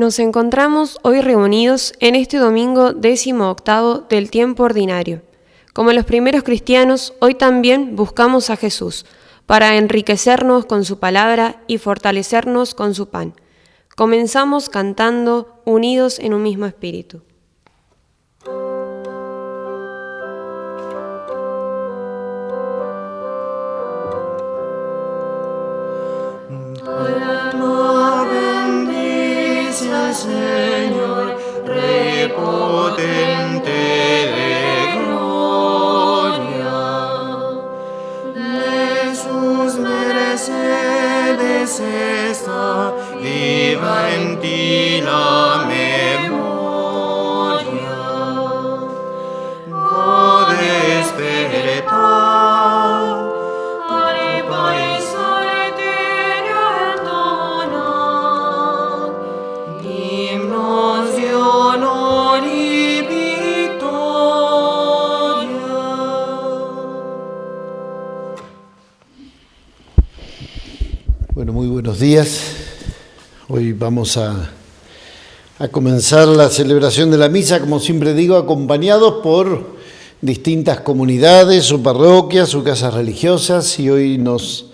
Nos encontramos hoy reunidos en este domingo 18º del tiempo ordinario. Como los primeros cristianos, hoy también buscamos a Jesús para enriquecernos con su palabra y fortalecernos con su pan. Comenzamos cantando unidos en un mismo espíritu. Señor, Rey potente de gloria, de sus mercedes está viva en ti la memoria. No despertar, al país solitario entonar himnos de honor y victoria. Bueno, muy buenos días. Hoy vamos a comenzar la celebración de la misa, como siempre digo, acompañados por distintas comunidades, o parroquias, o casas religiosas, y hoy nos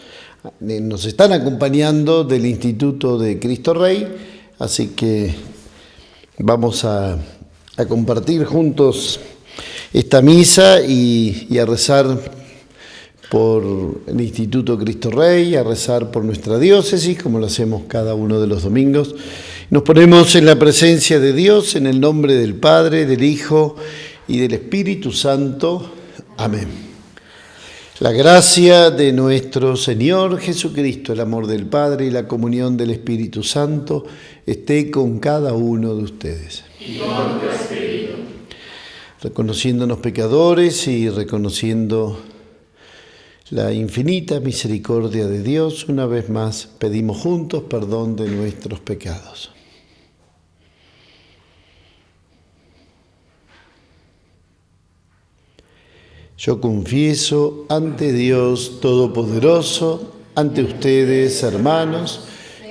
están acompañando del Instituto de Cristo Rey, así que vamos a compartir juntos esta misa y a rezar por el Instituto Cristo Rey, a rezar por nuestra diócesis, como lo hacemos cada uno de los domingos. Nos ponemos en la presencia de Dios, en el nombre del Padre, del Hijo y del Espíritu Santo. Amén. La gracia de nuestro Señor Jesucristo, el amor del Padre y la comunión del Espíritu Santo esté con cada uno de ustedes. Y con tu espíritu. Reconociéndonos pecadores y reconociendo la infinita misericordia de Dios, una vez más pedimos juntos perdón de nuestros pecados. Yo confieso ante Dios Todopoderoso, ante ustedes, hermanos,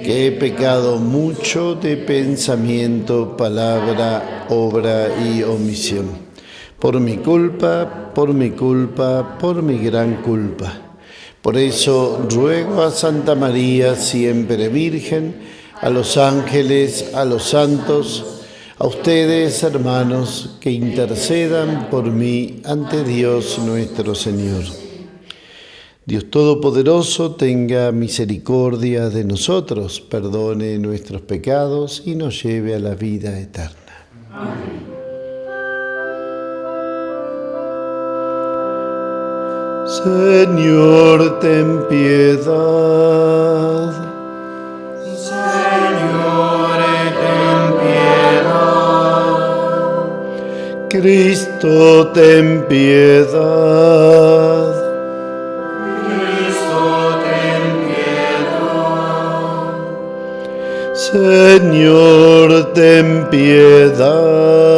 que he pecado mucho de pensamiento, palabra, obra y omisión. Por mi culpa, por mi gran culpa. Por eso ruego a Santa María, siempre Virgen, a los ángeles, a los santos, a ustedes, hermanos, que intercedan por mí ante Dios nuestro Señor. Dios Todopoderoso tenga misericordia de nosotros, perdone nuestros pecados y nos lleve a la vida eterna. Amén. Señor, ten piedad. Señor, ten piedad. Cristo, ten piedad. Cristo, ten piedad. Señor, ten piedad.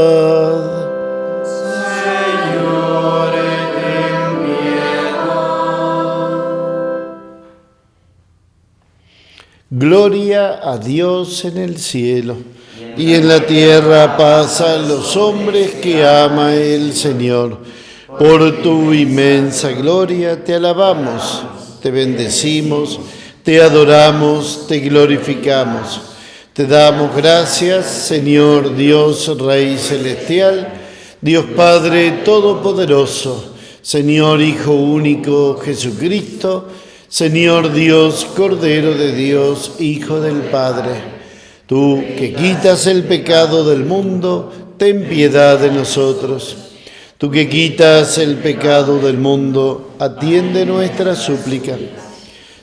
Gloria a Dios en el cielo, y en la tierra paz a los hombres que ama el Señor. Por tu inmensa gloria te alabamos, te bendecimos, te adoramos, te glorificamos. Te damos gracias, Señor Dios, Rey celestial, Dios Padre todopoderoso, Señor Hijo único Jesucristo, Señor Dios, Cordero de Dios, Hijo del Padre, tú que quitas el pecado del mundo, ten piedad de nosotros. Tú que quitas el pecado del mundo, atiende nuestra súplica.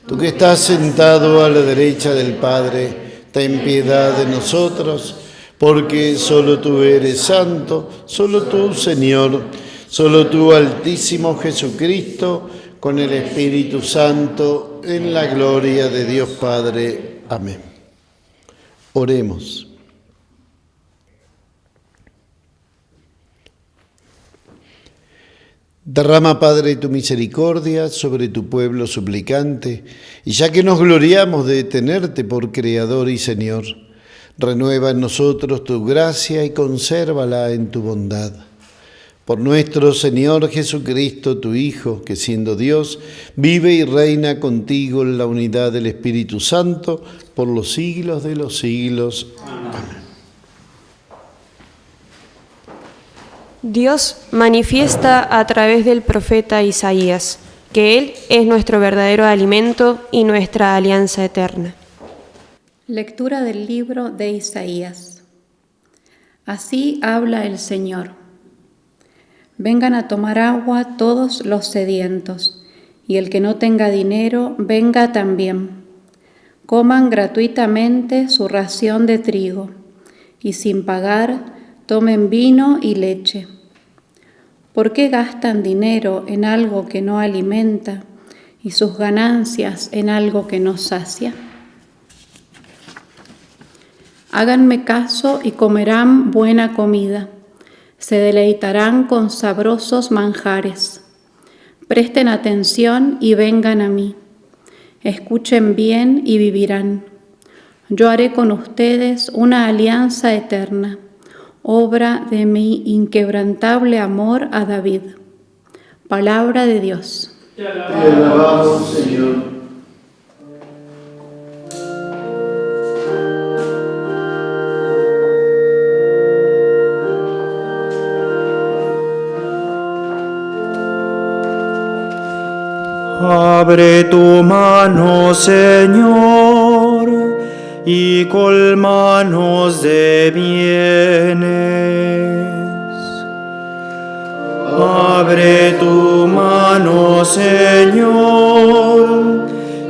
Tú que estás sentado a la derecha del Padre, ten piedad de nosotros, porque solo tú eres santo, solo tú, Señor, solo tú, Altísimo Jesucristo, con el Espíritu Santo, en la gloria de Dios Padre. Amén. Oremos. Derrama, Padre, tu misericordia sobre tu pueblo suplicante, y ya que nos gloriamos de tenerte por Creador y Señor, Renueva en nosotros tu gracia y consérvala en tu bondad. Por nuestro Señor Jesucristo, tu Hijo, que siendo Dios, vive y reina contigo en la unidad del Espíritu Santo, por los siglos de los siglos. Amén. Dios manifiesta a través del profeta Isaías que Él es nuestro verdadero alimento y nuestra alianza eterna. Lectura del libro de Isaías. Así habla el Señor. Vengan a tomar agua todos los sedientos, y el que no tenga dinero, venga también. Coman gratuitamente su ración de trigo, y sin pagar, tomen vino y leche. ¿Por qué gastan dinero en algo que no alimenta, y sus ganancias en algo que no sacia? Háganme caso y comerán buena comida. Se deleitarán con sabrosos manjares. Presten atención y vengan a mí. Escuchen bien y vivirán. Yo haré con ustedes una alianza eterna, obra de mi inquebrantable amor a David. Palabra de Dios. Te alabamos, Señor. Abre tu mano, Señor, y colmanos de bienes. Abre tu mano, Señor,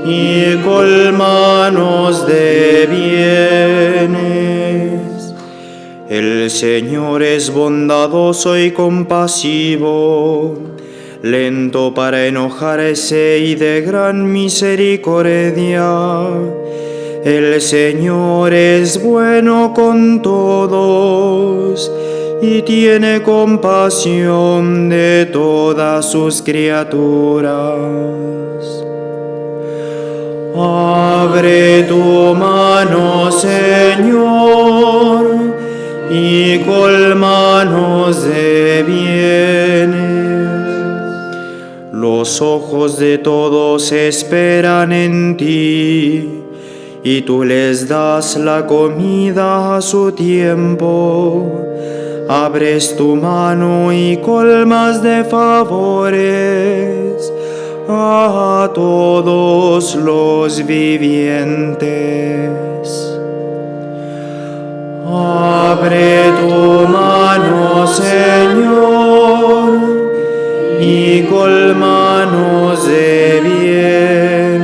y colmanos de bienes. El Señor es bondadoso y compasivo, lento para enojarse y de gran misericordia. El Señor es bueno con todos y tiene compasión de todas sus criaturas. Abre tu mano, Señor, y colmanos de bienes. Los ojos de todos esperan en ti, y tú les das la comida a su tiempo. Abres tu mano y colmas de favores a todos los vivientes. Abre tu mano, Señor, y colmanos de bienes.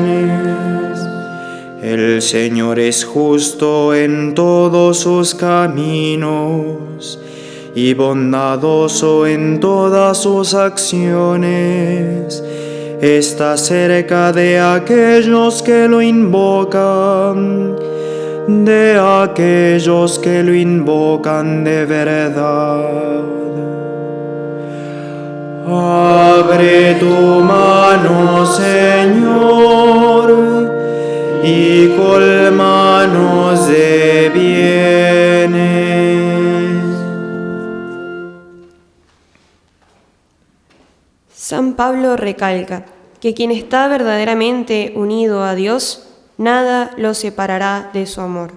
El Señor es justo en todos sus caminos y bondadoso en todas sus acciones. Está cerca de aquellos que lo invocan, de aquellos que lo invocan de verdad. Abre tu mano, Señor, y colmanos de bienes. San Pablo recalca que quien está verdaderamente unido a Dios, nada lo separará de su amor.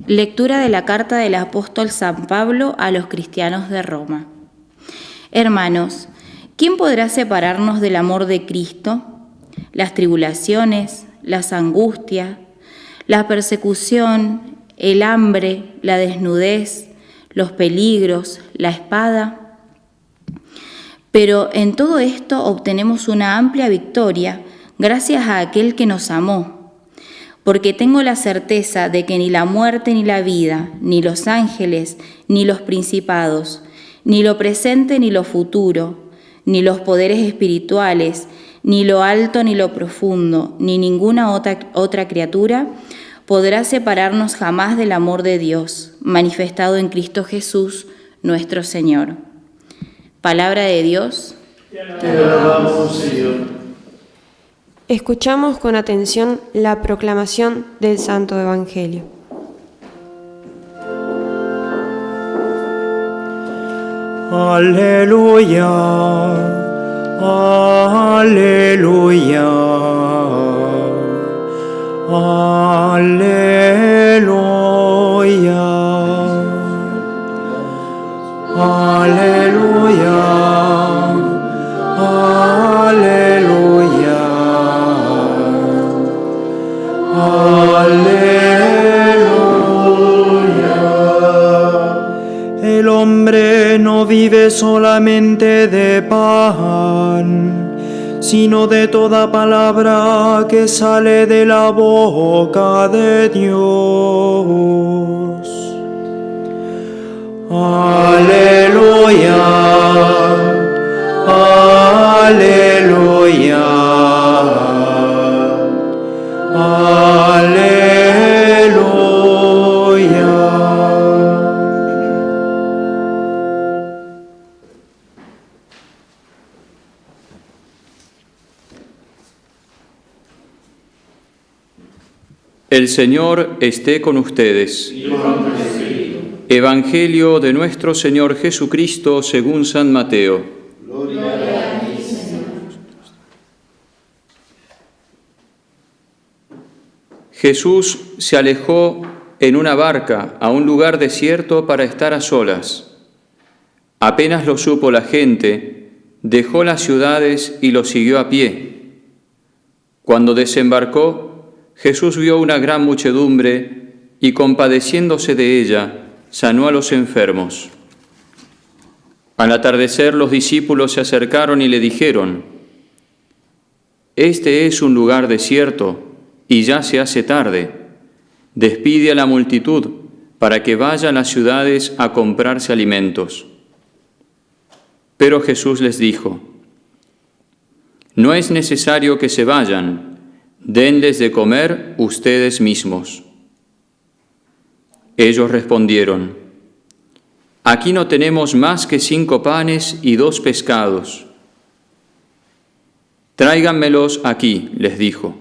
Lectura de la carta del apóstol San Pablo a los cristianos de Roma. Hermanos, ¿quién podrá separarnos del amor de Cristo? Las tribulaciones, las angustias, la persecución, el hambre, la desnudez, los peligros, la espada. Pero en todo esto obtenemos una amplia victoria gracias a aquel que nos amó. Porque tengo la certeza de que ni la muerte ni la vida, ni los ángeles, ni los principados, ni lo presente ni lo futuro, ni los poderes espirituales, ni lo alto ni lo profundo, ni ninguna otra criatura podrá separarnos jamás del amor de Dios, manifestado en Cristo Jesús, nuestro Señor. Palabra de Dios. Te alabamos, Señor. Escuchamos con atención la proclamación del Santo Evangelio. Aleluya, aleluya, aleluya, aleluya, aleluya, aleluya. El hombre no vive solamente de pan, sino de toda palabra que sale de la boca de Dios. Aleluya, aleluya, aleluya. El Señor esté con ustedes. Evangelio de nuestro Señor Jesucristo según San Mateo. Gloria a ti, Señor. Jesús se alejó en una barca a un lugar desierto para estar a solas. Apenas lo supo la gente, dejó las ciudades y lo siguió a pie. Cuando desembarcó, Jesús vio una gran muchedumbre y, compadeciéndose de ella, sanó a los enfermos. Al atardecer, los discípulos se acercaron y le dijeron: «Este es un lugar desierto y ya se hace tarde. Despide a la multitud para que vaya a las ciudades a comprarse alimentos». Pero Jesús les dijo: «No es necesario que se vayan. Denles de comer ustedes mismos». Ellos respondieron: «Aquí no tenemos más que 5 panes y 2 pescados». «Tráiganmelos aquí», les dijo.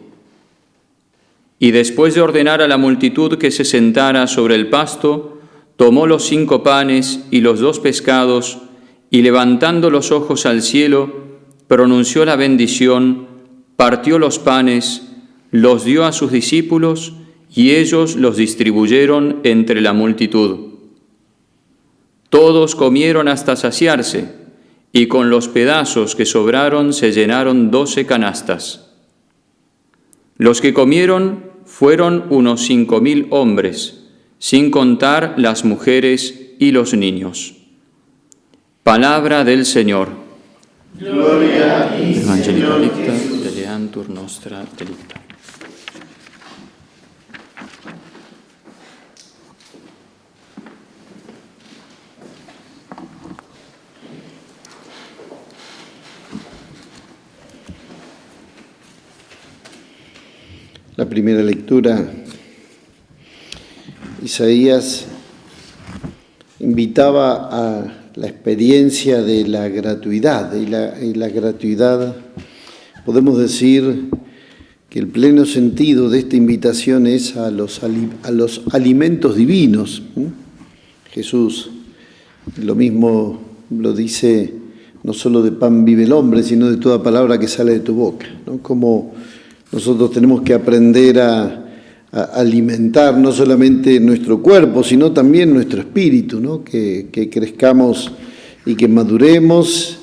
Y después de ordenar a la multitud que se sentara sobre el pasto, tomó los 5 panes y los 2 pescados, y levantando los ojos al cielo, pronunció la bendición, partió los panes, los dio a sus discípulos, y ellos los distribuyeron entre la multitud. Todos comieron hasta saciarse, y con los pedazos que sobraron se llenaron 12 canastas. Los que comieron fueron unos 5.000 hombres, sin contar las mujeres y los niños. Palabra del Señor. Gloria a ti, Evangelista Señor dicta, Jesús. deleantur nostra delicta. La primera lectura, Isaías invitaba a la experiencia de la gratuidad, y la gratuidad, podemos decir que el pleno sentido de esta invitación es a los alimentos divinos. Jesús lo mismo lo dice: no solo de pan vive el hombre, sino de toda palabra que sale de tu boca, ¿no? Como nosotros tenemos que aprender a alimentar no solamente nuestro cuerpo, sino también nuestro espíritu, ¿no? Que crezcamos y que maduremos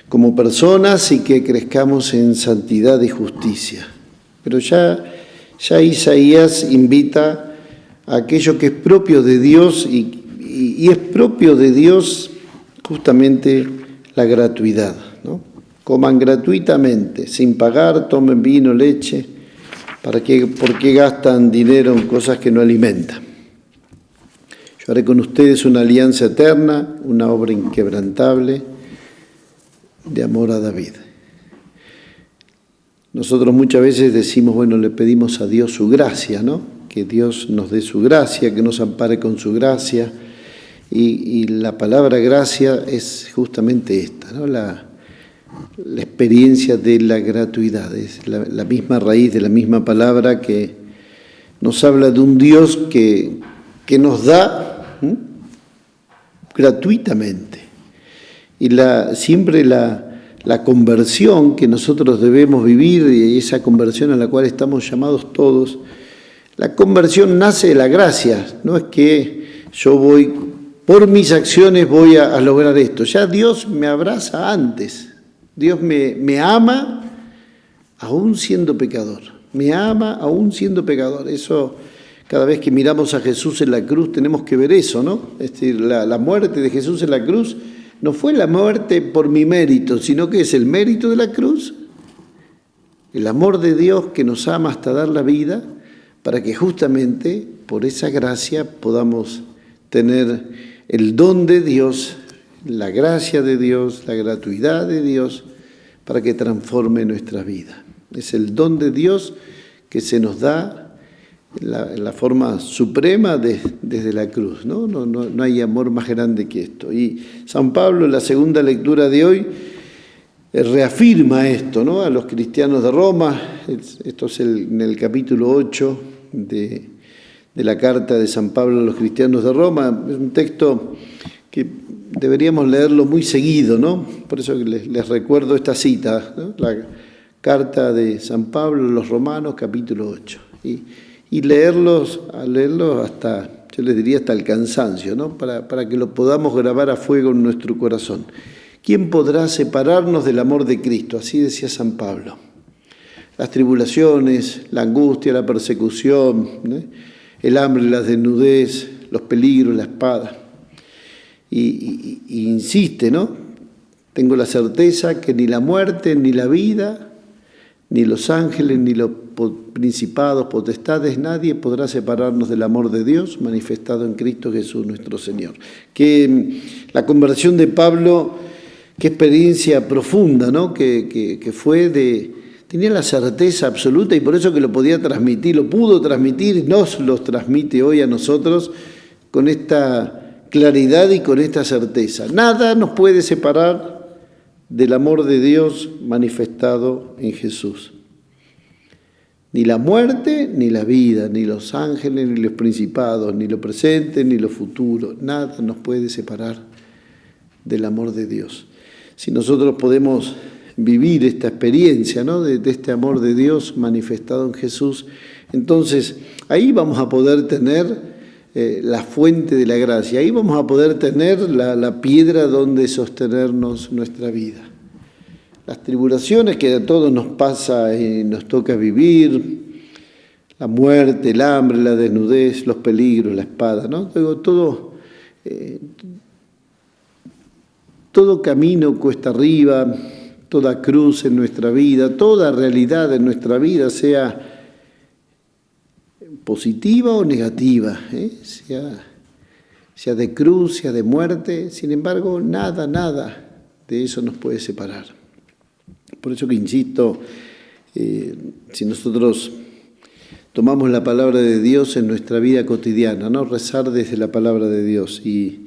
como personas y que crezcamos en santidad y justicia. Pero ya Isaías invita a aquello que es propio de Dios y es propio de Dios justamente la gratuidad, ¿no? Coman gratuitamente, sin pagar, tomen vino, leche. ¿Por qué gastan dinero en cosas que no alimentan? Yo haré con ustedes una alianza eterna, una obra inquebrantable de amor a David. Nosotros muchas veces decimos, bueno, le pedimos a Dios su gracia, ¿no? Que Dios nos dé su gracia, que nos ampare con su gracia. Y la palabra gracia es justamente esta, ¿no? La experiencia de la gratuidad, es la misma raíz de la misma palabra que nos habla de un Dios que nos da gratuitamente. Y siempre la conversión que nosotros debemos vivir, y esa conversión a la cual estamos llamados todos, la conversión nace de la gracia, no es que yo voy, por mis acciones voy a lograr esto, ya Dios me abraza antes, Dios me ama aún siendo pecador, me ama aún siendo pecador. Eso, cada vez que miramos a Jesús en la cruz tenemos que ver eso, ¿no? Es decir, la muerte de Jesús en la cruz no fue la muerte por mi mérito, sino que es el mérito de la cruz, el amor de Dios que nos ama hasta dar la vida, para que justamente por esa gracia podamos tener el don de Dios, la gracia de Dios, la gratuidad de Dios, para que transforme nuestra vida. Es el don de Dios que se nos da en la forma suprema desde la cruz, ¿no? No hay amor más grande que esto. Y San Pablo, en la segunda lectura de hoy, reafirma esto, ¿no? A los cristianos de Roma. Esto es en el capítulo 8 de la carta de San Pablo a los cristianos de Roma. Es un texto que deberíamos leerlo muy seguido, ¿no? Por eso les recuerdo esta cita, ¿no? La carta de San Pablo a los Romanos, capítulo 8. Y leerlos hasta, yo les diría, hasta el cansancio, ¿no? Para que lo podamos grabar a fuego en nuestro corazón. ¿Quién podrá separarnos del amor de Cristo? Así decía San Pablo. Las tribulaciones, la angustia, la persecución, ¿no? El hambre, la desnudez, los peligros, la espada. Y insiste, ¿no? Tengo la certeza que ni la muerte, ni la vida, ni los ángeles, ni los principados, potestades, nadie podrá separarnos del amor de Dios manifestado en Cristo Jesús nuestro Señor. Que la conversión de Pablo, qué experiencia profunda, ¿no? Que fue tenía la certeza absoluta, y por eso que lo podía transmitir, lo pudo transmitir, nos los transmite hoy a nosotros con esta claridad y con esta certeza. Nada nos puede separar del amor de Dios manifestado en Jesús. Ni la muerte, ni la vida, ni los ángeles, ni los principados, ni lo presente, ni lo futuro. Nada nos puede separar del amor de Dios. Si nosotros podemos vivir esta experiencia, ¿no? de este amor de Dios manifestado en Jesús, entonces ahí vamos a poder tener la fuente de la gracia, ahí vamos a poder tener la piedra donde sostenernos nuestra vida. Las tribulaciones que a todos nos pasa y nos toca vivir, la muerte, el hambre, la desnudez, los peligros, la espada, ¿no? Todo camino cuesta arriba, toda cruz en nuestra vida, toda realidad en nuestra vida, sea positiva o negativa, sea de cruz, sea de muerte, sin embargo, nada de eso nos puede separar. Por eso que insisto, si nosotros tomamos la palabra de Dios en nuestra vida cotidiana, ¿no? Rezar desde la palabra de Dios. Y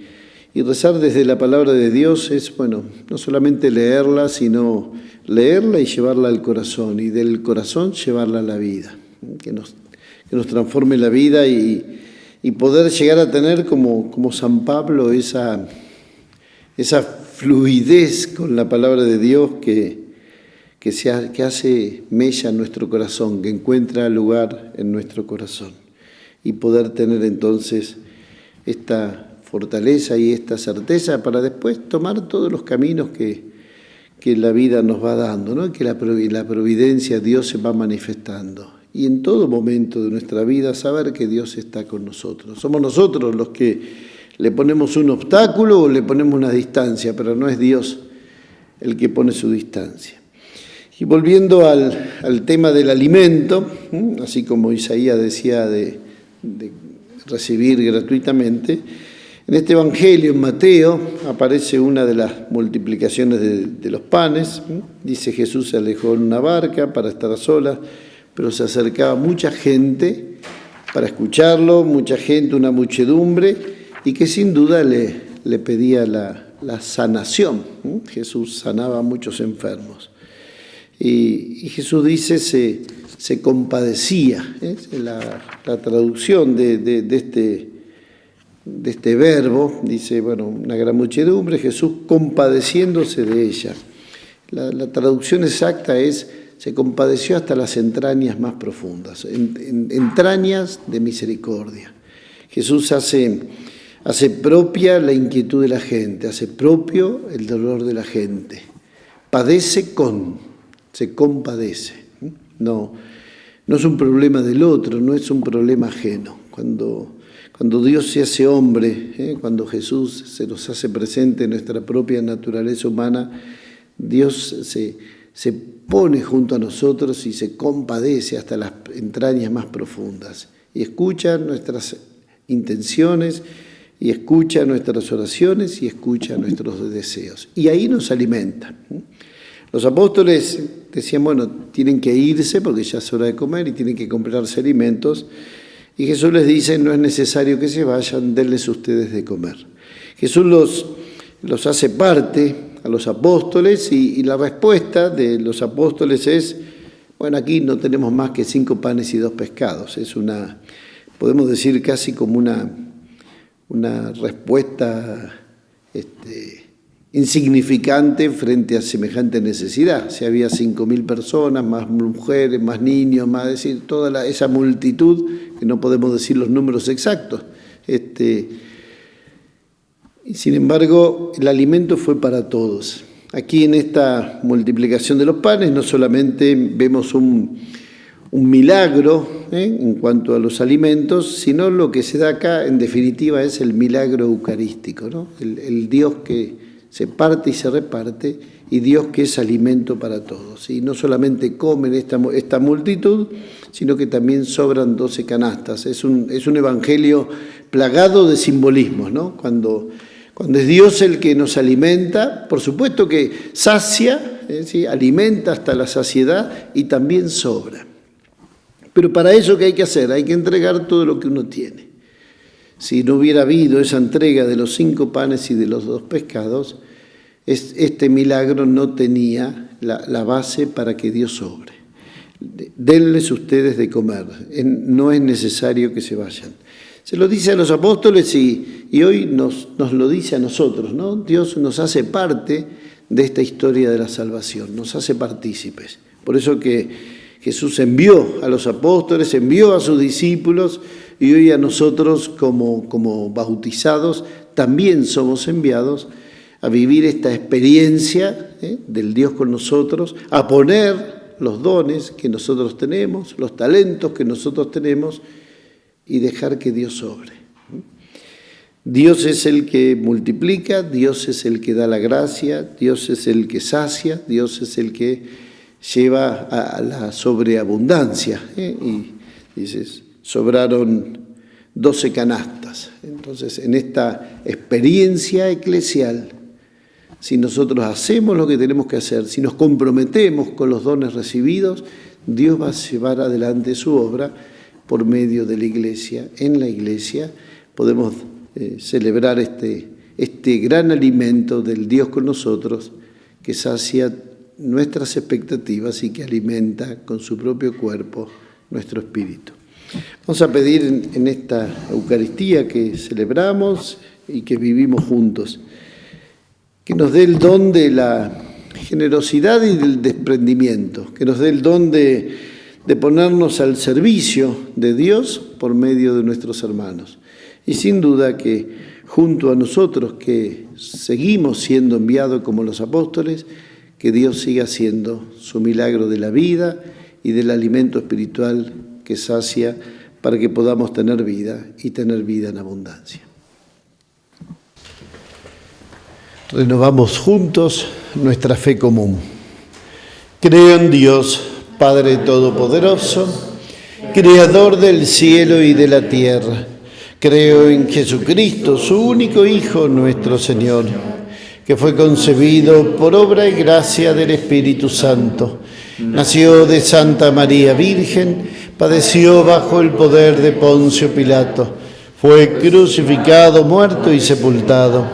rezar desde la palabra de Dios es, bueno, no solamente leerla, sino leerla y llevarla al corazón, y del corazón llevarla a la vida. Que nos transforme la vida y poder llegar a tener como San Pablo esa fluidez con la palabra de Dios que hace mella en nuestro corazón, que encuentra lugar en nuestro corazón, y poder tener entonces esta fortaleza y esta certeza para después tomar todos los caminos que la vida nos va dando, ¿no? Que la providencia, Dios se va manifestando. Y en todo momento de nuestra vida saber que Dios está con nosotros. Somos nosotros los que le ponemos un obstáculo o le ponemos una distancia, pero no es Dios el que pone su distancia. Y volviendo al tema del alimento, así como Isaías decía de recibir gratuitamente, en este Evangelio, en Mateo, aparece una de las multiplicaciones de los panes. Dice: Jesús se alejó en una barca para estar a solas, pero se acercaba mucha gente para escucharlo, mucha gente, una muchedumbre, y que sin duda le pedía la sanación. Jesús sanaba a muchos enfermos. Y Jesús dice, se compadecía. La traducción de este verbo, dice, una gran muchedumbre, Jesús compadeciéndose de ella. La traducción exacta es, se compadeció hasta las entrañas más profundas, entrañas de misericordia. Jesús hace propia la inquietud de la gente, hace propio el dolor de la gente. Padece se compadece. No es un problema del otro, no es un problema ajeno. Cuando Dios se hace hombre, cuando Jesús se nos hace presente en nuestra propia naturaleza humana, Dios se pone junto a nosotros y se compadece hasta las entrañas más profundas y escucha nuestras intenciones y escucha nuestras oraciones y escucha nuestros deseos. Y ahí nos alimenta. Los apóstoles decían, tienen que irse porque ya es hora de comer y tienen que comprarse alimentos. Y Jesús les dice, no es necesario que se vayan, denles ustedes de comer. Jesús los hace parte a los apóstoles y la respuesta de los apóstoles es, aquí no tenemos más que 5 panes y 2 pescados. Es podemos decir casi como una respuesta insignificante frente a semejante necesidad. Si había 5.000 personas, más mujeres, más niños, más decir, toda esa multitud, que no podemos decir los números exactos. Y sin embargo, el alimento fue para todos. Aquí en esta multiplicación de los panes no solamente vemos un milagro en cuanto a los alimentos, sino lo que se da acá en definitiva es el milagro eucarístico, ¿no? El Dios que se parte y se reparte, y Dios que es alimento para todos. Y no solamente comen esta multitud, sino que también sobran 12 canastas. Es un evangelio plagado de simbolismos, ¿no? Cuando es Dios el que nos alimenta, por supuesto que sacia, ¿sí? Alimenta hasta la saciedad y también sobra. Pero para eso, ¿qué hay que hacer? Hay que entregar todo lo que uno tiene. Si no hubiera habido esa entrega de los 5 panes y de los 2 pescados, este milagro no tenía la base para que Dios sobre. Denles ustedes de comer, no es necesario que se vayan. Se lo dice a los apóstoles y hoy nos lo dice a nosotros, ¿no? Dios nos hace parte de esta historia de la salvación, nos hace partícipes. Por eso que Jesús envió a los apóstoles, envió a sus discípulos, y hoy a nosotros como bautizados también somos enviados a vivir esta experiencia del Dios con nosotros, a poner los dones que nosotros tenemos, los talentos que nosotros tenemos y dejar que Dios sobre. Dios es el que multiplica, Dios es el que da la gracia, Dios es el que sacia, Dios es el que lleva a la sobreabundancia. Y dices, sobraron 12 canastas. Entonces, en esta experiencia eclesial, si nosotros hacemos lo que tenemos que hacer, si nos comprometemos con los dones recibidos, Dios va a llevar adelante su obra por medio de la Iglesia. En la Iglesia podemos celebrar este gran alimento del Dios con nosotros, que sacia nuestras expectativas y que alimenta con su propio cuerpo nuestro espíritu. Vamos a pedir en esta Eucaristía que celebramos y que vivimos juntos, que nos dé el don de la generosidad y del desprendimiento, que nos dé el don de ponernos al servicio de Dios por medio de nuestros hermanos. Y sin duda que junto a nosotros que seguimos siendo enviados como los apóstoles, que Dios siga haciendo su milagro de la vida y del alimento espiritual que sacia para que podamos tener vida y tener vida en abundancia. Renovamos juntos nuestra fe común. Creo en Dios, Padre Todopoderoso, Creador del cielo y de la tierra. Creo en Jesucristo, su único Hijo, nuestro Señor, que fue concebido por obra y gracia del Espíritu Santo. Nació de Santa María Virgen, padeció bajo el poder de Poncio Pilato, Fue crucificado, muerto y sepultado.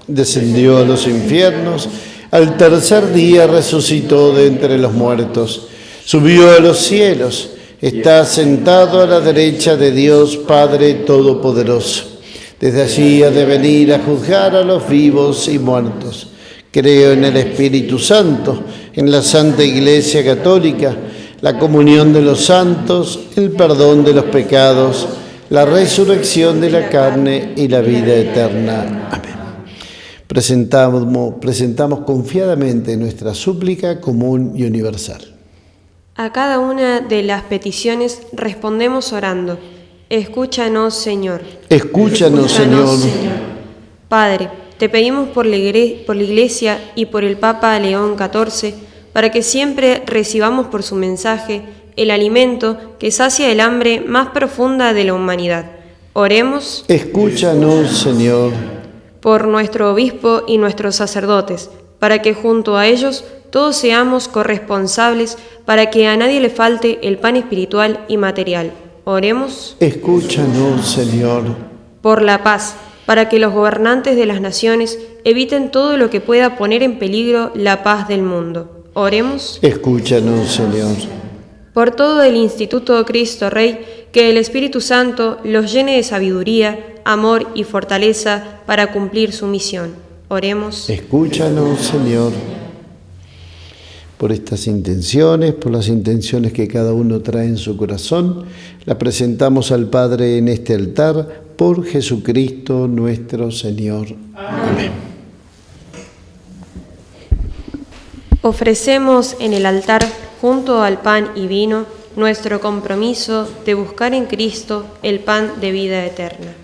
Descendió a los infiernos. Al tercer día resucitó de entre los muertos. Subió a los cielos. Está sentado a la derecha de Dios Padre Todopoderoso. Desde allí ha de venir a juzgar a los vivos y muertos. Creo en el Espíritu Santo, en la Santa Iglesia Católica, la comunión de los santos, el perdón de los pecados, la resurrección de la carne y la vida eterna. Amén. Presentamos confiadamente nuestra súplica común y universal. A cada una de las peticiones respondemos orando. Escúchanos, Señor. Escúchanos, Señor. Padre, te pedimos por la Iglesia y por el Papa León XIV, para que siempre recibamos por su mensaje el alimento que sacia el hambre más profunda de la humanidad. Oremos. Escúchanos, Señor. Por nuestro obispo y nuestros sacerdotes, para que junto a ellos todos seamos corresponsables, para que a nadie le falte el pan espiritual y material. Oremos. Escúchanos, Señor. Por la paz, para que los gobernantes de las naciones eviten todo lo que pueda poner en peligro la paz del mundo. Oremos. Escúchanos, Señor. Por todo el Instituto Cristo Rey, que el Espíritu Santo los llene de sabiduría, amor y fortaleza para cumplir su misión. Oremos. Escúchanos, Señor. Por estas intenciones, por las intenciones que cada uno trae en su corazón, la presentamos al Padre en este altar por Jesucristo nuestro Señor. Amén. Ofrecemos en el altar, junto al pan y vino, nuestro compromiso de buscar en Cristo el pan de vida eterna.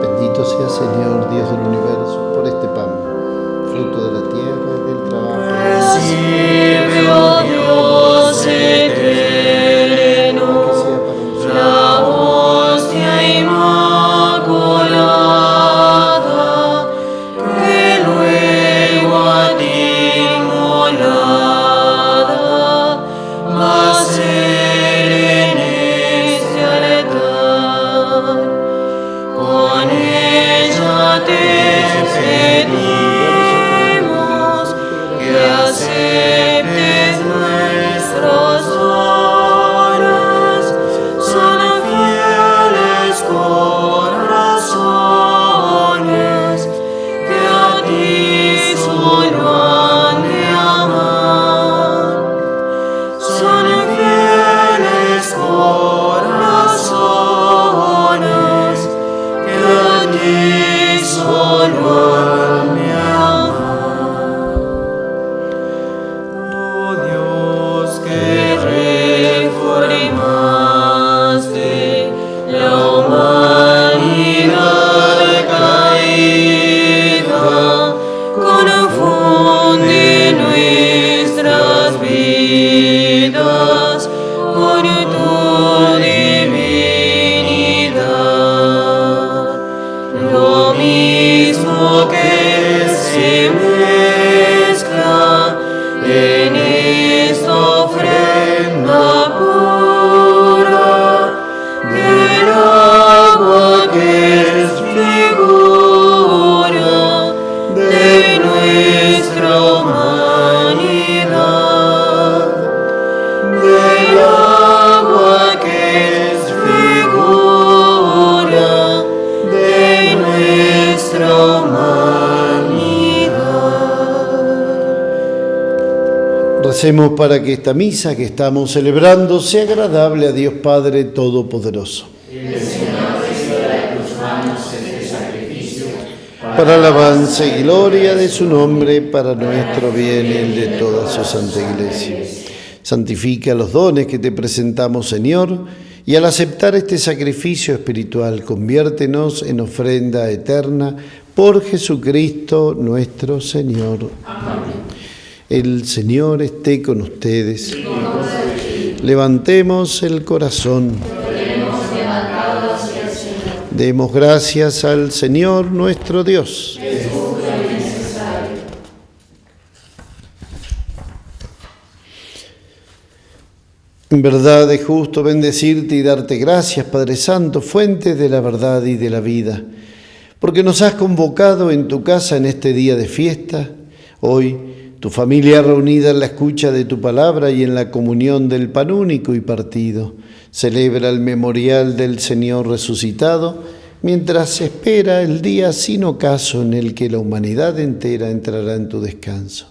Bendito sea, Señor, Dios del universo, por este pan, fruto de la tierra y del trabajo. Recibe, oh Dios eterno, la hostia inmaculada, que luego a ti inmolada va a ser en este altar. Con ella te pedimos que aceptes nuestros dones, son fieles corazones que a ti solo han de amar. Son fieles corazones que a ti solo han de amar. Oh Dios, que reformaste la humanidad caída, confunde nuestras vidas con tu divinidad. Lo mismo que se mezcla en esta ofrenda pura del agua que es figura de nuestra humanidad, del agua que es figura de nuestra humanidad. Recemos para que esta misa que estamos celebrando sea agradable a Dios Padre Todopoderoso. Para alabanza y gloria de su nombre, para nuestro bien y el de toda su santa Iglesia. Santifica los dones que te presentamos, Señor, y al aceptar este sacrificio espiritual, conviértenos en ofrenda eterna por Jesucristo nuestro Señor. Amén. El Señor esté con ustedes. Levantemos el corazón. Demos gracias al Señor nuestro Dios. En verdad es justo bendecirte y darte gracias, Padre Santo, fuente de la verdad y de la vida, porque nos has convocado en tu casa en este día de fiesta. Hoy, tu familia reunida en la escucha de tu palabra y en la comunión del pan único y partido, celebra el memorial del Señor resucitado, mientras se espera el día sin ocaso en el que la humanidad entera entrará en tu descanso.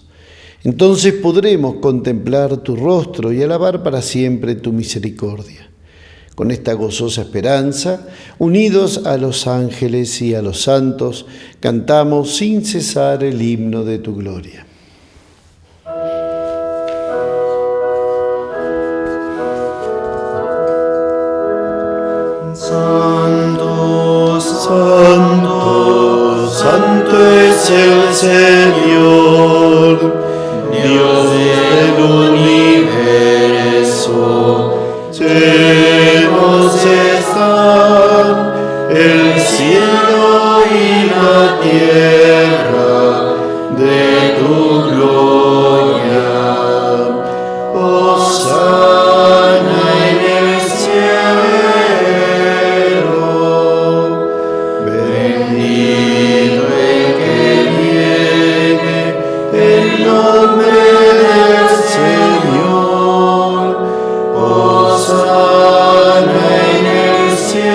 Entonces podremos contemplar tu rostro y alabar para siempre tu misericordia. Con esta gozosa esperanza, unidos a los ángeles y a los santos, cantamos sin cesar el himno de tu gloria. Santo, santo, santo es el Señor, Dios del universo. Llenos están el cielo y la tierra de tu gloria. Hosana en el cielo. Bendito el que viene en nombre del Señor. Hosana en el cielo.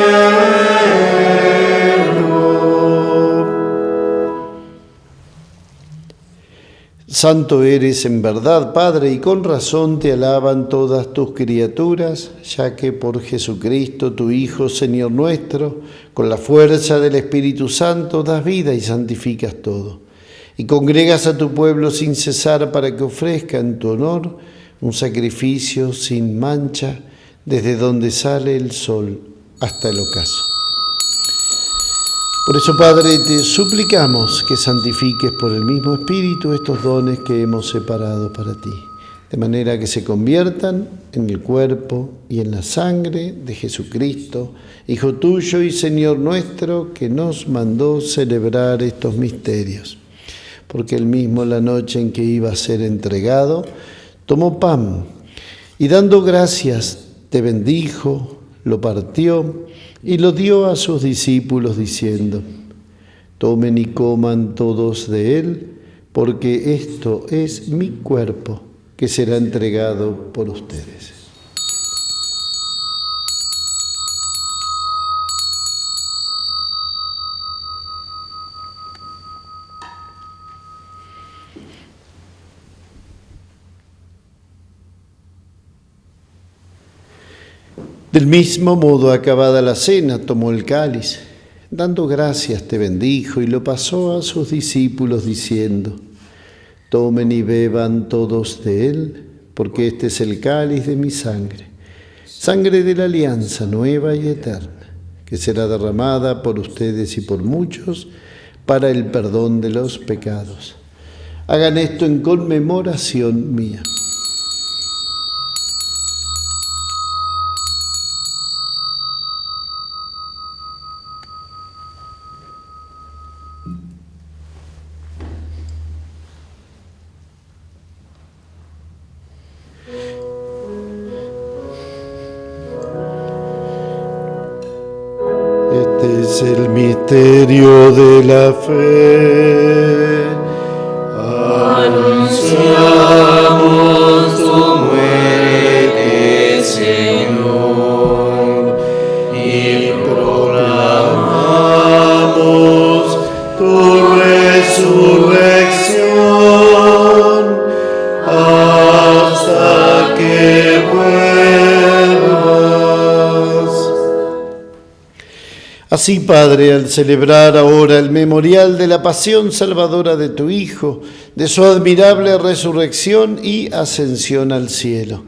Santo eres en verdad, Padre, y con razón te alaban todas tus criaturas, ya que por Jesucristo, tu Hijo, Señor nuestro, con la fuerza del Espíritu Santo das vida y santificas todo. Y congregas a tu pueblo sin cesar para que ofrezca en tu honor un sacrificio sin mancha, desde donde sale el sol hasta el ocaso. Por eso, Padre, te suplicamos que santifiques por el mismo Espíritu estos dones que hemos separado para ti, de manera que se conviertan en el cuerpo y en la sangre de Jesucristo, Hijo tuyo y Señor nuestro, que nos mandó celebrar estos misterios. Porque él mismo, la noche en que iba a ser entregado, tomó pan y dando gracias te bendijo, lo partió y lo dio a sus discípulos diciendo: tomen y coman todos de él, porque esto es mi cuerpo que será entregado por ustedes. Del mismo modo, acabada la cena, tomó el cáliz, dando gracias te bendijo y lo pasó a sus discípulos diciendo: tomen y beban todos de él, porque este es el cáliz de mi sangre, sangre de la alianza nueva y eterna, que será derramada por ustedes y por muchos para el perdón de los pecados. Hagan esto en conmemoración mía. Este es el misterio de la fe. Anunciamos tu muerte, Señor, y proclamamos tu resurrección hasta que vuelvas. Así, Padre, al celebrar ahora el memorial de la pasión salvadora de tu Hijo, de su admirable resurrección y ascensión al cielo,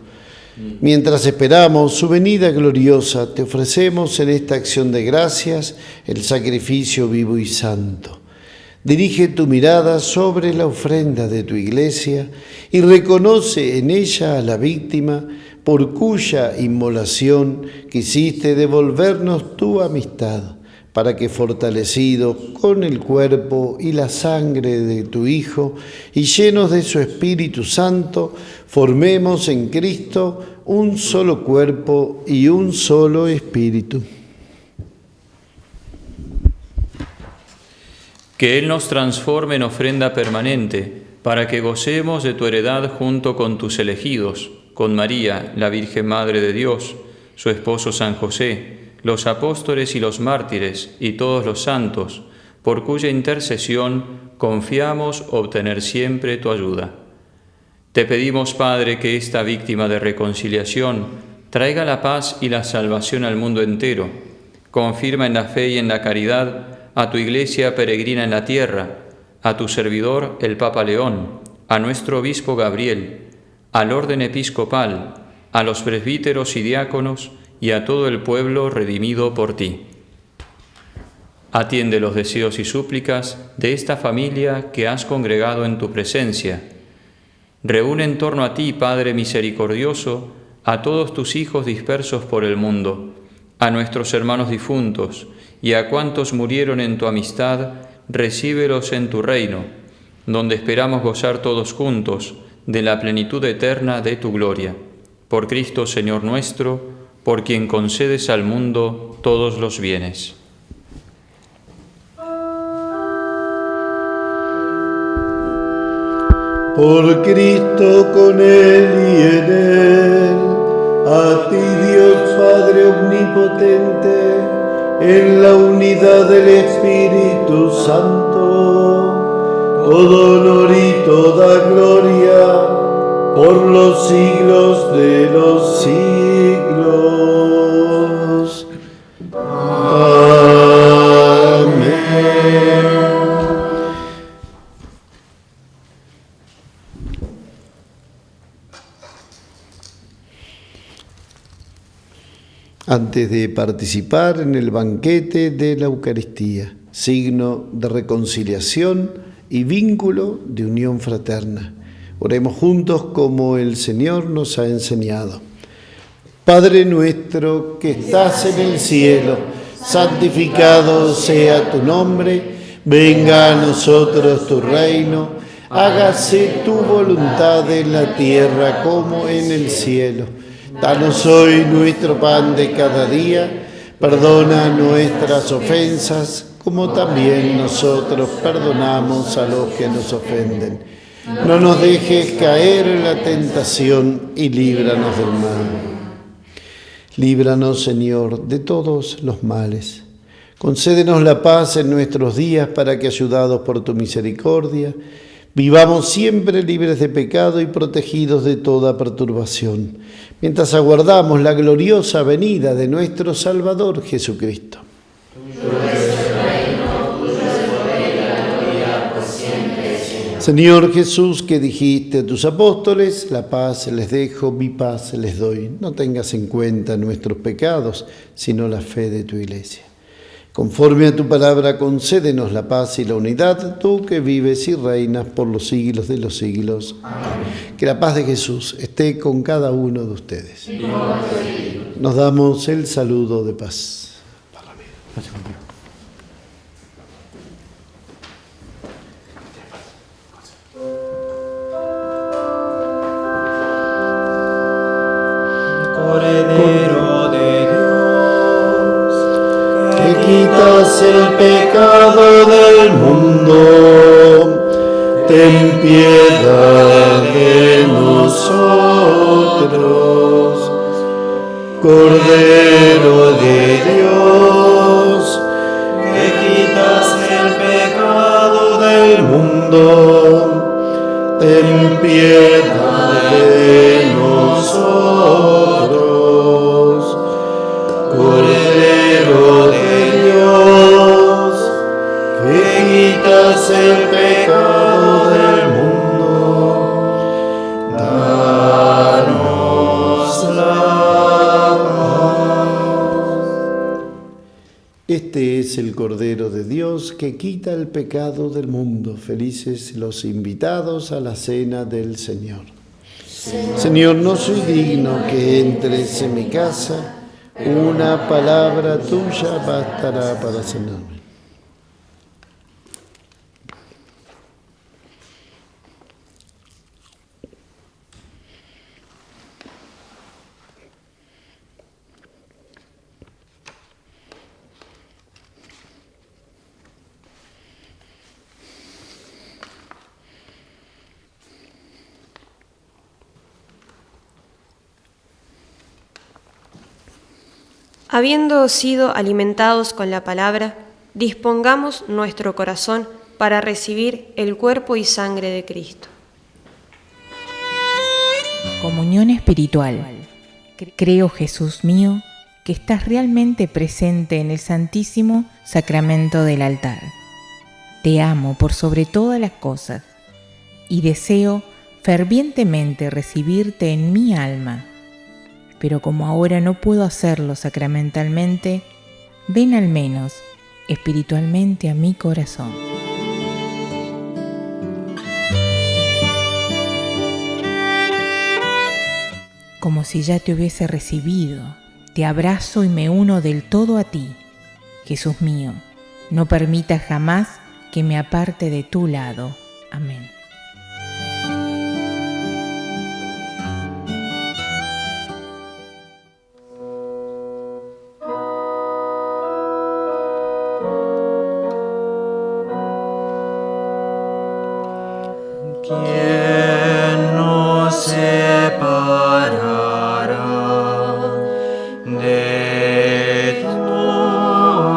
mientras esperamos su venida gloriosa, te ofrecemos en esta acción de gracias el sacrificio vivo y santo. Dirige tu mirada sobre la ofrenda de tu Iglesia y reconoce en ella a la víctima por cuya inmolación quisiste devolvernos tu amistad, para que fortalecidos con el cuerpo y la sangre de tu Hijo y llenos de su Espíritu Santo, formemos en Cristo un solo cuerpo y un solo espíritu. Que Él nos transforme en ofrenda permanente, para que gocemos de tu heredad junto con tus elegidos, con María, la Virgen Madre de Dios, su esposo San José, los apóstoles y los mártires, y todos los santos, por cuya intercesión confiamos obtener siempre tu ayuda. Te pedimos, Padre, que esta víctima de reconciliación traiga la paz y la salvación al mundo entero. Confirma en la fe y en la caridad a tu Iglesia peregrina en la tierra, a tu servidor el Papa León, a nuestro obispo Gabriel, al orden episcopal, a los presbíteros y diáconos y a todo el pueblo redimido por ti. Atiende los deseos y súplicas de esta familia que has congregado en tu presencia. Reúne en torno a ti, Padre misericordioso, a todos tus hijos dispersos por el mundo, a nuestros hermanos difuntos y a cuantos murieron en tu amistad, recíbelos en tu reino, donde esperamos gozar todos juntos de la plenitud eterna de tu gloria. Por Cristo, Señor nuestro, por quien concedes al mundo todos los bienes. Por Cristo, con Él y en Él, a ti Dios Padre omnipotente, en la unidad del Espíritu Santo, todo honor y toda gloria, por los siglos de los siglos. Amén. Antes de participar en el banquete de la Eucaristía, signo de reconciliación y vínculo de unión fraterna, oremos juntos como el Señor nos ha enseñado. Padre nuestro que estás en el cielo, santificado sea tu nombre, venga a nosotros tu reino, hágase tu voluntad en la tierra como en el cielo. Danos hoy nuestro pan de cada día, perdona nuestras ofensas, como también nosotros perdonamos a los que nos ofenden. No nos dejes caer en la tentación y líbranos del mal. Líbranos, Señor, de todos los males. Concédenos la paz en nuestros días para que, ayudados por tu misericordia, vivamos siempre libres de pecado y protegidos de toda perturbación, mientras aguardamos la gloriosa venida de nuestro Salvador Jesucristo. Señor Jesús, que dijiste a tus apóstoles, la paz les dejo, mi paz les doy. No tengas en cuenta nuestros pecados, sino la fe de tu Iglesia. Conforme a tu palabra, concédenos la paz y la unidad, tú que vives y reinas por los siglos de los siglos. Amén. Que la paz de Jesús esté con cada uno de ustedes. Nos damos el saludo de paz. Cordero de Dios, que quitas el pecado del mundo, ten piedad de nosotros. Cordero de Dios, que quitas el pecado del mundo, ten piedad de nosotros. Cordero de Dios, que quitas el pecado del mundo, danos la paz. Este es el Cordero de Dios que quita el pecado del mundo. Felices los invitados a la cena del Señor. Señor, no soy digno que entres en mi casa. Una palabra tuya bastará para sanarme. Habiendo sido alimentados con la palabra, dispongamos nuestro corazón para recibir el cuerpo y sangre de Cristo. Comunión espiritual. Creo, Jesús mío, que estás realmente presente en el Santísimo Sacramento del altar. Te amo por sobre todas las cosas y deseo fervientemente recibirte en mi alma. Pero como ahora no puedo hacerlo sacramentalmente, ven al menos espiritualmente a mi corazón. Como si ya te hubiese recibido, te abrazo y me uno del todo a ti. Jesús mío, no permitas jamás que me aparte de tu lado. Amén. ¿Quién nos separará de tu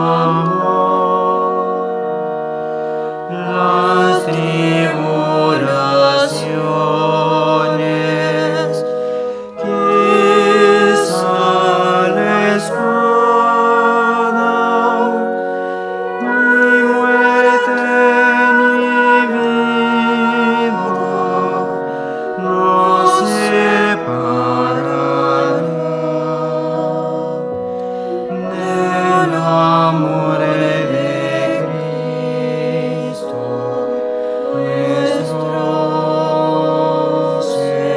amor? Las tribulaciones, quizá la espada, ni muerte ni vida nos separarán del amor de Cristo nuestro Señor.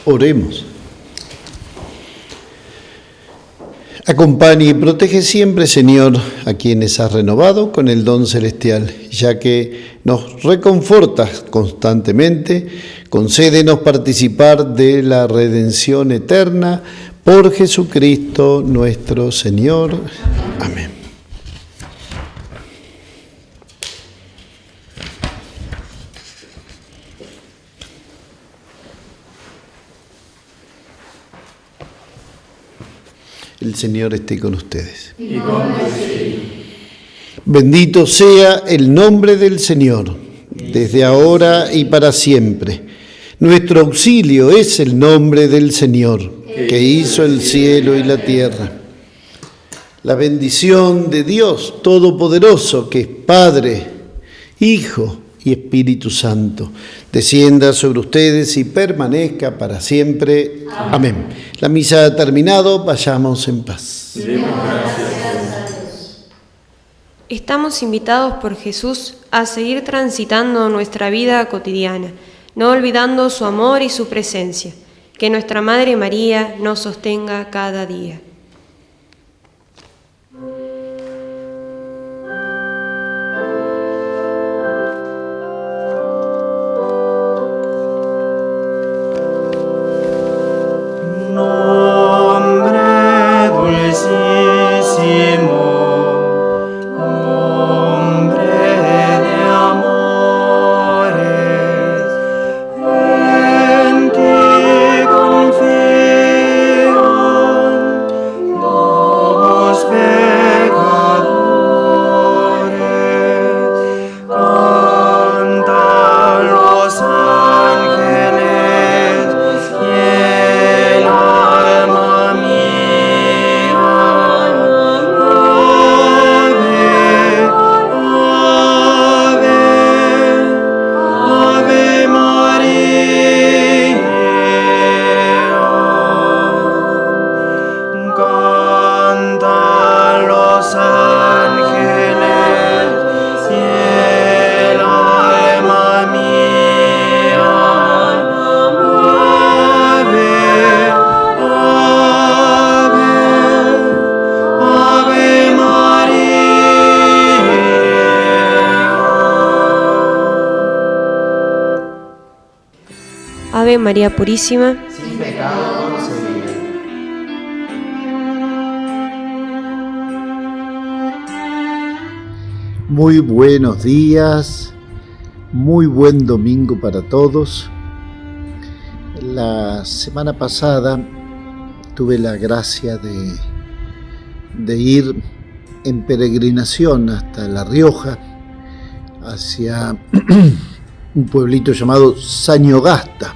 Oremos. Acompaña y protege siempre, Señor, a quienes has renovado con el don celestial, ya que nos reconfortas constantemente. Concédenos participar de la redención eterna por Jesucristo nuestro Señor. Amén. El Señor esté con ustedes. Y con tu espíritu. Bendito sea el nombre del Señor, desde ahora y para siempre. Nuestro auxilio es el nombre del Señor, que hizo el cielo y la tierra. La bendición de Dios Todopoderoso, que es Padre, Hijo y Espíritu Santo, descienda sobre ustedes y permanezca para siempre. Amén. La misa ha terminado, vayamos en paz. Estamos invitados por Jesús a seguir transitando nuestra vida cotidiana, no olvidando su amor y su presencia. Que nuestra Madre María nos sostenga cada día. Nombre dulcísimo, nombre de amores, en ti confío, Ave María Purísima, sin pecado concebida. Muy buenos días, muy buen domingo para todos. La semana pasada tuve la gracia de ir en peregrinación hasta La Rioja, hacia un pueblito llamado Sañogasta,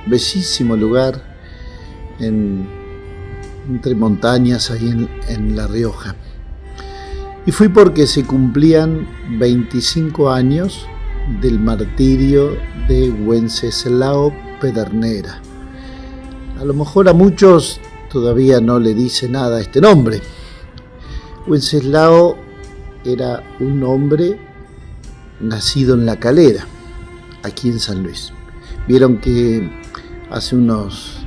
bellísimo lugar entre montañas ahí en La Rioja. Y fui porque se cumplían 25 años del martirio de Wenceslao Pedernera. A lo mejor a muchos todavía no le dice nada este nombre. Wenceslao era un hombre nacido en La Calera, aquí en San Luis. Vieron que hace unos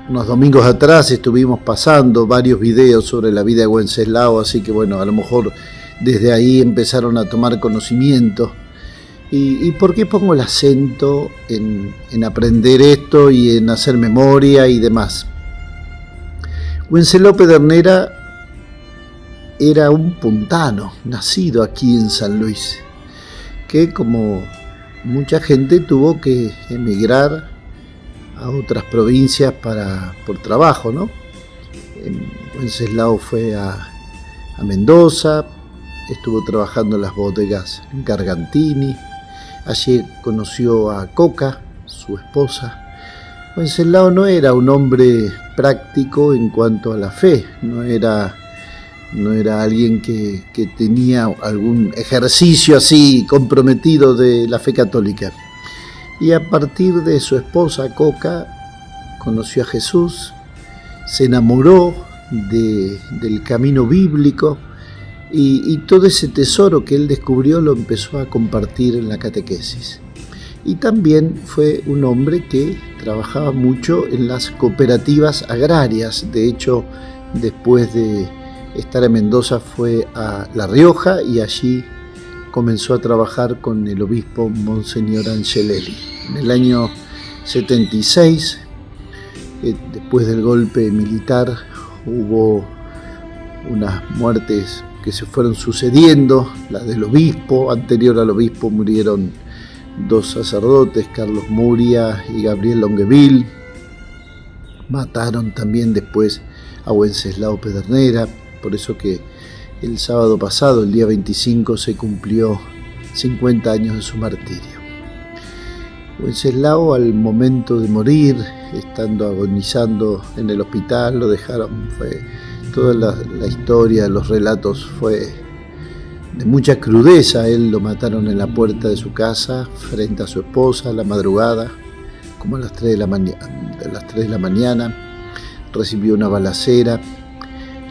domingos atrás estuvimos pasando varios videos sobre la vida de Wenceslao, así que bueno, a lo mejor desde ahí empezaron a tomar conocimiento. ¿Y por qué pongo el acento en aprender esto y en hacer memoria y demás? Wenceslao Pedernera era un puntano, nacido aquí en San Luis, que como mucha gente tuvo que emigrar a otras provincias por trabajo, ¿no? Wenceslao fue a Mendoza, estuvo trabajando en las bodegas Gargantini, allí conoció a Coca, su esposa. Wenceslao no era un hombre práctico en cuanto a la fe, no era alguien que tenía algún ejercicio así comprometido de la fe católica. Y a partir de su esposa Coca conoció a Jesús, se enamoró del camino bíblico y todo ese tesoro que él descubrió lo empezó a compartir en la catequesis. Y también fue un hombre que trabajaba mucho en las cooperativas agrarias. De hecho, después de estar en Mendoza fue a La Rioja y allí comenzó a trabajar con el obispo Monseñor Angelelli. En el año 76, después del golpe militar, hubo unas muertes que se fueron sucediendo. La del obispo, anterior al obispo murieron 2 sacerdotes, Carlos Muria y Gabriel Longueville. Mataron también después a Wenceslao Pedernera, por eso que el sábado pasado, el día 25, se cumplió 50 años de su martirio. Wenceslao, al momento de morir, estando agonizando en el hospital, lo dejaron, toda la historia, los relatos fue de mucha crudeza. Él lo mataron en la puerta de su casa, frente a su esposa, a la madrugada, como a las 3 de la mañana, recibió una balacera,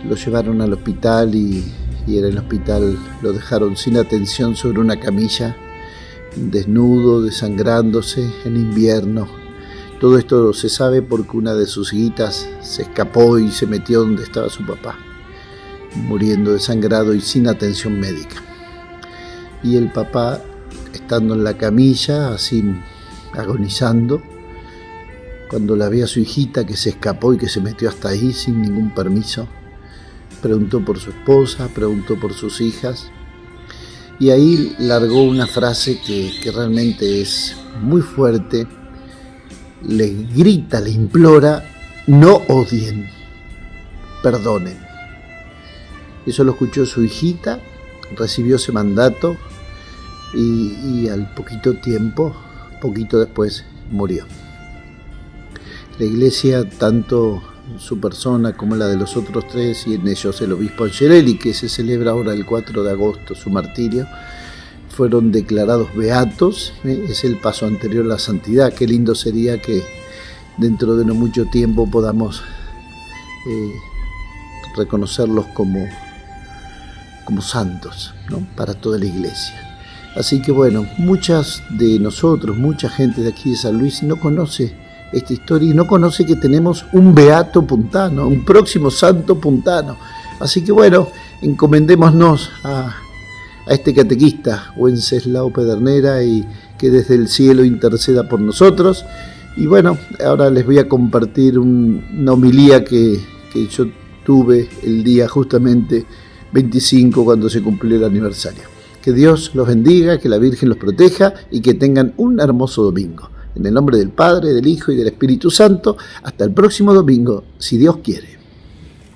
lo llevaron al hospital y en el hospital lo dejaron sin atención sobre una camilla, desnudo, desangrándose en invierno. Todo esto se sabe porque una de sus hijitas se escapó y se metió donde estaba su papá, muriendo desangrado y sin atención médica. Y el papá, estando en la camilla, así agonizando, cuando la ve a su hijita que se escapó y que se metió hasta ahí sin ningún permiso, preguntó por su esposa, preguntó por sus hijas, y ahí largó una frase que realmente es muy fuerte. Le grita, le implora: no odien, perdonen. Eso lo escuchó su hijita, recibió ese mandato y al poquito después, murió. La Iglesia, tanto su persona como la de los otros 3, y en ellos el obispo Angelelli, que se celebra ahora el 4 de agosto su martirio, fueron declarados beatos. Es el paso anterior a la santidad. Qué lindo sería que dentro de no mucho tiempo podamos reconocerlos como santos, ¿no? Para toda la Iglesia. Así que bueno, muchas de nosotros, mucha gente de aquí de San Luis no conoce esta historia y no conoce que tenemos un beato puntano, un próximo santo puntano. Así que bueno, encomendémonos a este catequista, Wenceslao Pedernera, y que desde el cielo interceda por nosotros Y bueno, ahora les voy a compartir una homilía que yo tuve el día justamente 25 cuando se cumplió el aniversario. Que Dios los bendiga, que la Virgen los proteja y que tengan un hermoso domingo. En el nombre del Padre, del Hijo y del Espíritu Santo, hasta el próximo domingo, si Dios quiere.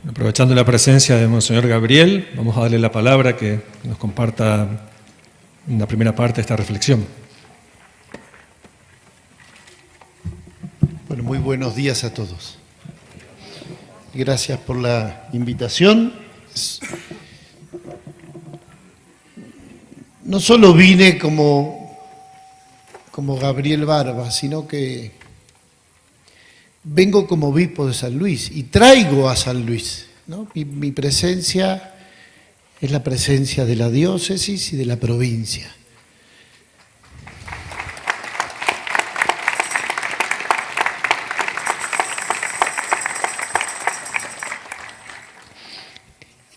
Aprovechando la presencia de Monseñor Gabriel, vamos a darle la palabra que nos comparta una primera parte de esta reflexión. Bueno, muy buenos días a todos. Gracias por la invitación. No solo vine como Gabriel Barba, sino que vengo como obispo de San Luis y traigo a San Luis, ¿no? Mi presencia es la presencia de la diócesis y de la provincia.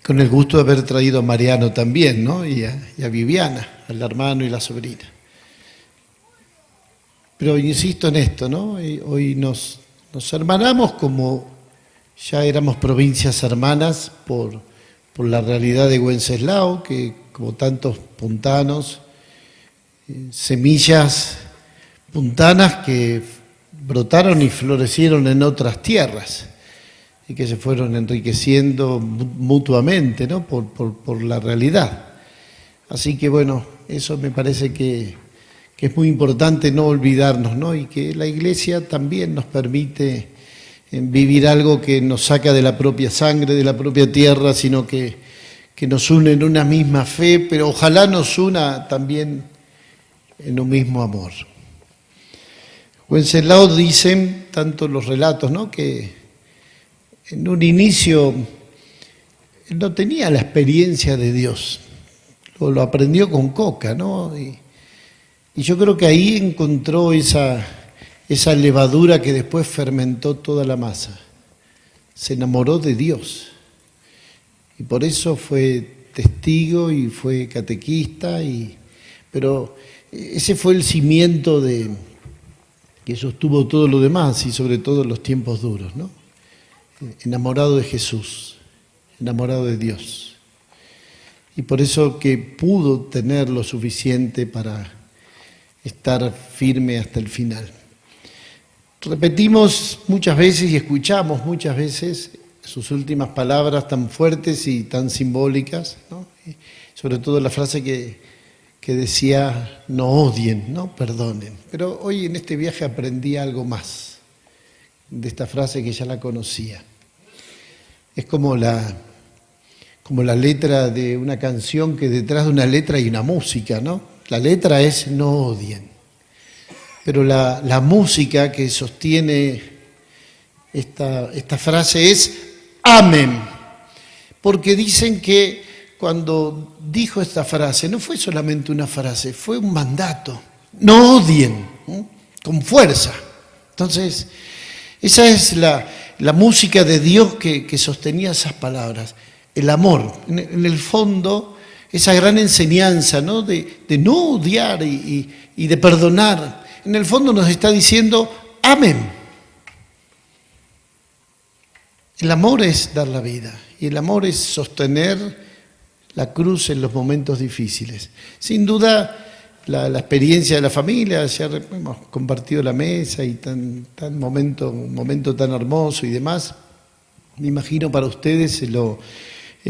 Con el gusto de haber traído a Mariano también, ¿no? y a Viviana, al hermano y la sobrina. Pero insisto en esto, ¿no? Hoy nos hermanamos como ya éramos provincias hermanas por la realidad de Wenceslao, que como tantos puntanos, semillas puntanas que brotaron y florecieron en otras tierras y que se fueron enriqueciendo mutuamente, ¿no? por la realidad. Así que bueno, eso me parece que es muy importante no olvidarnos, ¿no? Y que la Iglesia también nos permite vivir algo que nos saca de la propia sangre, de la propia tierra, sino que nos une en una misma fe, pero ojalá nos una también en un mismo amor. Wenceslao dicen, tanto los relatos, ¿no? que en un inicio él no tenía la experiencia de Dios, lo aprendió con coca, ¿no? Y yo creo que ahí encontró esa levadura que después fermentó toda la masa. Se enamoró de Dios. Y por eso fue testigo y fue catequista. Pero ese fue el cimiento que sostuvo todo lo demás y sobre todo en los tiempos duros, ¿no? Enamorado de Jesús, enamorado de Dios. Y por eso que pudo tener lo suficiente para estar firme hasta el final. Repetimos muchas veces y escuchamos muchas veces sus últimas palabras tan fuertes y tan simbólicas, ¿no? Y sobre todo la frase que decía, no odien, no perdonen. Pero hoy en este viaje aprendí algo más de esta frase que ya la conocía. Es como la letra de una canción que detrás de una letra hay una música, ¿no? La letra es no odien, pero la música que sostiene esta frase es amen, porque dicen que cuando dijo esta frase no fue solamente una frase, fue un mandato, no odien, ¿no? Con fuerza. Entonces, esa es la música de Dios que sostenía esas palabras, el amor, en el fondo. Esa gran enseñanza, ¿no? de no odiar y de perdonar. En el fondo nos está diciendo, amén. El amor es dar la vida y el amor es sostener la cruz en los momentos difíciles. Sin duda, la experiencia de la familia, ya hemos compartido la mesa y un momento tan hermoso y demás. Me imagino para ustedes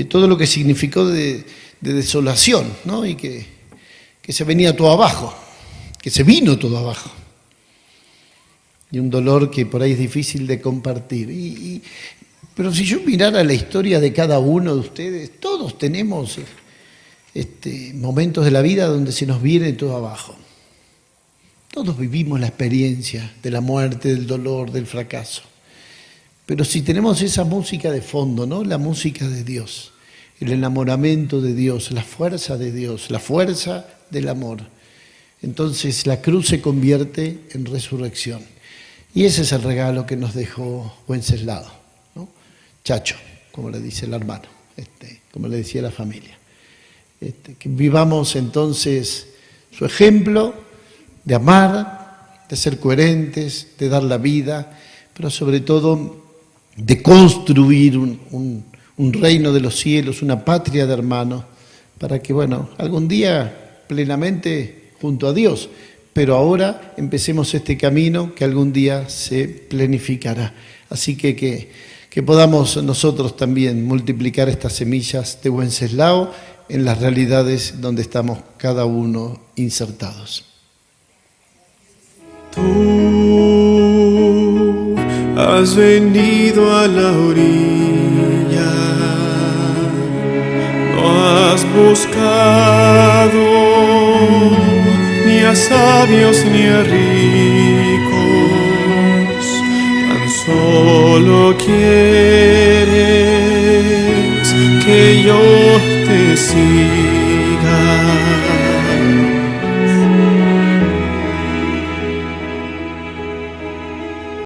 todo lo que significó de desolación, ¿no? Y que se venía todo abajo, que se vino todo abajo. Y un dolor que por ahí es difícil de compartir. Pero si yo mirara la historia de cada uno de ustedes, todos tenemos momentos de la vida donde se nos viene todo abajo. Todos vivimos la experiencia de la muerte, del dolor, del fracaso. Pero si tenemos esa música de fondo, ¿no? La música de Dios, el enamoramiento de Dios, la fuerza de Dios, la fuerza del amor, entonces la cruz se convierte en resurrección. Y ese es el regalo que nos dejó Wenceslao, ¿no? Chacho, como le dice el hermano, como le decía la familia. Que vivamos entonces su ejemplo de amar, de ser coherentes, de dar la vida, pero sobre todo de construir un reino de los cielos, una patria de hermanos, para que, bueno, algún día plenamente junto a Dios, pero ahora empecemos este camino que algún día se planificará. Así que podamos nosotros también multiplicar estas semillas de Wenceslao en las realidades donde estamos cada uno insertados. Tú has venido a la orilla, no has buscado ni a sabios ni a ricos, tan solo quieres que yo te siga.